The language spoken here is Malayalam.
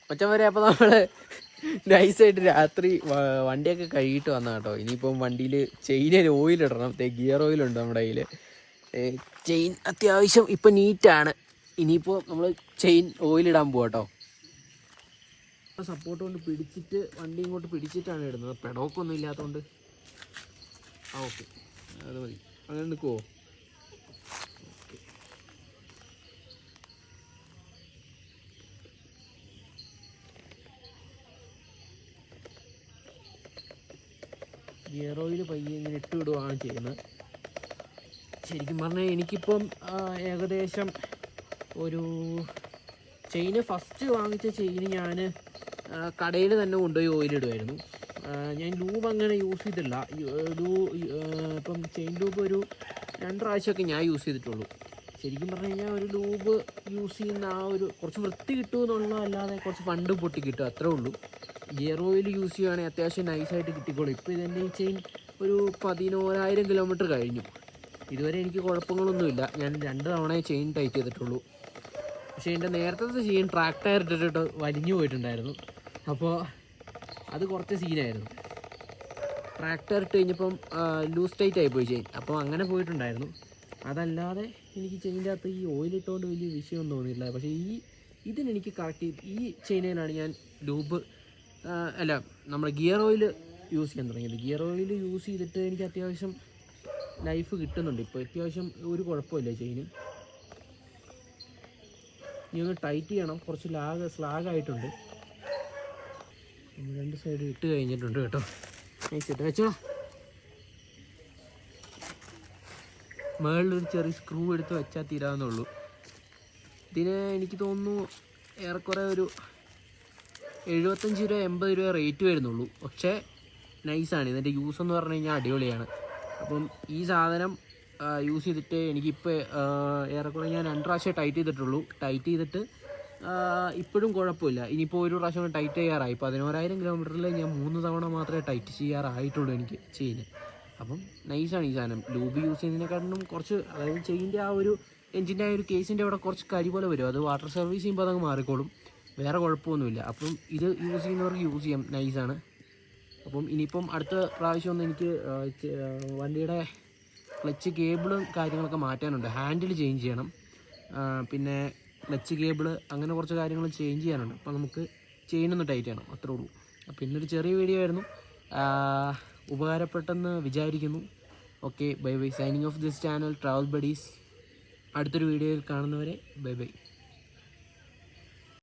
മച്ചാൻ വരെ അപ്പോൾ നമ്മൾ നൈസായിട്ട് രാത്രി വണ്ടിയൊക്കെ കഴുകിയിട്ട് വന്ന കേട്ടോ. ഇനിയിപ്പം വണ്ടിയിൽ ചെയിനിൽ ഓയിലിടണം. ഗിയർ ഓയിലുണ്ട് നമ്മുടെ കയ്യിൽ. ചെയിൻ അത്യാവശ്യം ഇപ്പം നീറ്റാണ്. ഇനിയിപ്പോൾ നമ്മൾ ചെയിൻ ഓയിലിടാൻ പോവാം കേട്ടോ. സപ്പോർട്ട് കൊണ്ട് പിടിച്ചിട്ട് വണ്ടി ഇങ്ങോട്ട് പിടിച്ചിട്ടാണ് ഇടുന്നത്. പെടോക്കൊന്നും ഇല്ലാത്തതുകൊണ്ട് ഓക്കെ അത് മതി. അങ്ങനെ നിൽക്കുമോ? ഗിയർ ഓയിൽ പയ്യെ ഇങ്ങനെ ഇട്ട് വിടുകയാണ് ചെയ്യുന്നത്. ശരിക്കും പറഞ്ഞാൽ എനിക്കിപ്പം ഏകദേശം ഒരു ചെയിന് ഫസ്റ്റ് വാങ്ങിച്ച ചെയിന് ഞാൻ കടയിൽ തന്നെ കൊണ്ടുപോയി ഓയിലിടുമായിരുന്നു. ഞാൻ ലൂബ് അങ്ങനെ യൂസ് ചെയ്തില്ല. ഇപ്പം ചെയിൻ ലൂബ് ഒരു 2 പ്രാവശ്യമൊക്കെ ഞാൻ യൂസ് ചെയ്തിട്ടുള്ളൂ. ശരിക്കും പറഞ്ഞു കഴിഞ്ഞാൽ ഒരു ലൂബ് യൂസ് ചെയ്യുന്ന ആ ഒരു കുറച്ച് വൃത്തി കിട്ടുമെന്നുള്ള അല്ലാതെ കുറച്ച് ഫണ്ട് പൊട്ടി കിട്ടും, അത്രേ ഉള്ളൂ. ഗിയർ ഓയിൽ യൂസ് ചെയ്യുകയാണെങ്കിൽ അത്യാവശ്യം നൈസായിട്ട് കിട്ടിക്കോളും. ഇപ്പോൾ ഇതെൻ്റെ ഈ ചെയിൻ ഒരു 11,000 കിലോമീറ്റർ കഴിഞ്ഞു. ഇതുവരെ എനിക്ക് കുഴപ്പങ്ങളൊന്നുമില്ല. ഞാൻ 2 തവണ ചെയിൻ ടൈറ്റ് ചെയ്തിട്ടുള്ളൂ. പക്ഷേ എൻ്റെ നേരത്തെ ചെയിൻ ട്രാക്ക് ടയർ ഇട്ടിട്ട് വലിഞ്ഞു പോയിട്ടുണ്ടായിരുന്നു. അപ്പോൾ അത് കുറച്ച് സീനായിരുന്നു. ട്രാക്ക് ടയർ ഇട്ട് കഴിഞ്ഞപ്പം ലൂസ് ടൈറ്റ് ആയിപ്പോയി ചെയിൻ. അപ്പോൾ അങ്ങനെ പോയിട്ടുണ്ടായിരുന്നു. അതല്ലാതെ എനിക്ക് ചെയിൻ്റെ അകത്ത് ഈ ഓയിലിട്ടുകൊണ്ട് വലിയ വിഷയമൊന്നും തോന്നിയില്ല. പക്ഷേ ഇതിനെനിക്ക് കറക്റ്റ് ഈ ചെയിനിലാണ് ഞാൻ ലൂബ് നമ്മുടെ ഗിയർ ഓയിൽ യൂസ് ചെയ്യാൻ തുടങ്ങിയത്. ഗിയർ ഓയിൽ യൂസ് ചെയ്തിട്ട് എനിക്ക് അത്യാവശ്യം ലൈഫ് കിട്ടുന്നുണ്ട്. ഇപ്പോൾ അത്യാവശ്യം ഒരു കുഴപ്പമില്ല ചെയിന്. ഇനി ഒന്ന് ടൈറ്റ് ചെയ്യണം. കുറച്ച് സ്ലാഗായിട്ടുണ്ട്. 2 സൈഡ് ഇട്ട് കഴിഞ്ഞിട്ടുണ്ട് കേട്ടോ. നൈസിട്ട് വെച്ചോ. മുകളിലൊരു ചെറിയ സ്ക്രൂ എടുത്ത് വെച്ചാൽ തീരാവുന്നുള്ളൂ. ഇതിന് എനിക്ക് തോന്നുന്നു ഏറെക്കുറെ ഒരു 75 രൂപ 80 രൂപ റേറ്റ് വരുന്നുള്ളൂ. പക്ഷേ നൈസാണ്. ഇതിൻ്റെ യൂസ് എന്ന് പറഞ്ഞു കഴിഞ്ഞാൽ അടിപൊളിയാണ്. അപ്പം ഈ സാധനം യൂസ് ചെയ്തിട്ട് എനിക്കിപ്പോൾ ഏറെക്കുറെ ഞാൻ 2 പ്രാവശ്യം ടൈറ്റ് ചെയ്തിട്ടുള്ളൂ. ടൈറ്റ് ചെയ്തിട്ട് ഇപ്പോഴും കുഴപ്പമില്ല. ഇനിയിപ്പോൾ ഒരു പ്രാവശ്യം ടൈറ്റ് ചെയ്യാറായി. 11,000 കിലോമീറ്ററിൽ ഞാൻ 3 തവണ മാത്രമേ ടൈറ്റ് ചെയ്യാറായിട്ടുള്ളൂ എനിക്ക് ചെയിന്. അപ്പം നൈസാണ് ഈ സാധനം. ലൂബ് യൂസ് ചെയ്യുന്നതിനെക്കാട്ടിലും കുറച്ച്, അതായത് ചെയിൻ്റെ ആ ഒരു എഞ്ചിൻ്റെ ആ ഒരു കേസിൻ്റെ അവിടെ കുറച്ച് കരി പോലെ വരും. അത് വാട്ടർ സർവീസ് ചെയ്യുമ്പോൾ അതങ്ങ് മാറിക്കോളും. വേറെ കുഴപ്പമൊന്നുമില്ല. അപ്പം ഇത് യൂസ് ചെയ്യുന്നവർക്ക് യൂസ് ചെയ്യാം. നൈസാണ്. അപ്പം ഇനിയിപ്പം അടുത്ത പ്രാവശ്യം ഒന്ന് എനിക്ക് വണ്ടിയുടെ ക്ലച്ച് കേബിളും കാര്യങ്ങളൊക്കെ മാറ്റാനുണ്ട്. ഹാൻഡിൽ ചേഞ്ച് ചെയ്യണം. പിന്നെ ക്ലച്ച് കേബിള് അങ്ങനെ കുറച്ച് കാര്യങ്ങൾ ചേഞ്ച് ചെയ്യാനുണ്ട്. അപ്പോൾ നമുക്ക് ചെയിനൊന്ന് ടൈറ്റ് ചെയ്യണം, അത്രേ ഉള്ളൂ. അപ്പോൾ ഇന്നൊരു ചെറിയ വീഡിയോ ആയിരുന്നു. ഉപകാരപ്പെട്ടെന്ന് വിചാരിക്കുന്നു. Okay, bye bye. Signing off this channel travel buddies. അടുത്തൊരു വീഡിയോയിൽ കാണുന്നവരെ ബൈ ബൈ.